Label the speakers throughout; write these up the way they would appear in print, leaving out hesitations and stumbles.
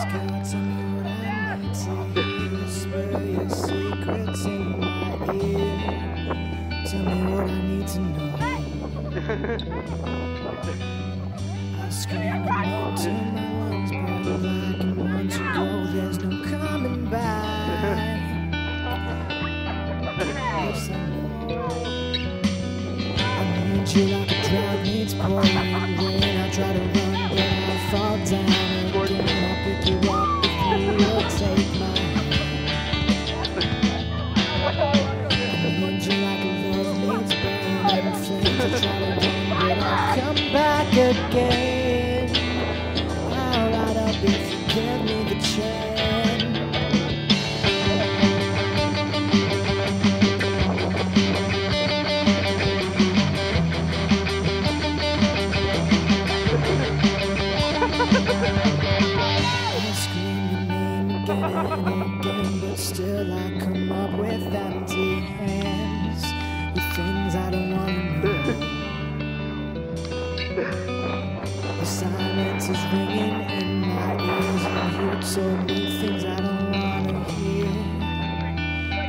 Speaker 1: God, tell me what I need to hear. Whisper your secrets in my ear. Tell me what I need to know. I scream out till my lungs burn black, and once you go, there's no coming back. Yes, I know. I need you like a drought needs pouring rain. I try to run, but I fall down again. I'll pick you up if you will take my hand. I need you like a love needs burning flames. I try to run, but I'll come back again. I'll light up if you give me the chance. Again, but still I come up with empty hands, with things I don't want to know. The silence is ringing in my ears, and you told me things I don't want to hear,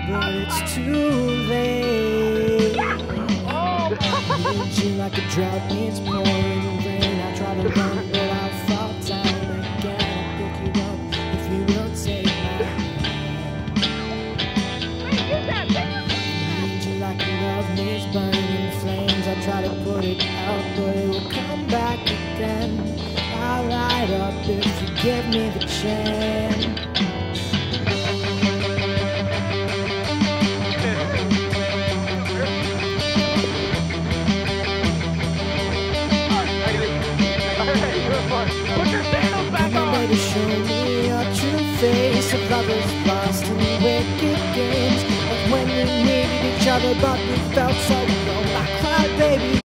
Speaker 1: but it's too late. I need you like a drought needs pouring rain. I try to run, but I'll fall down again. I'll pick you up if you will take my hand. Love needs burning flames. I try to put it out, but it will come back again. I'll light up if you give me the chance. To show me your true face of lovers lost in wicked games, of when we needed each other but we felt so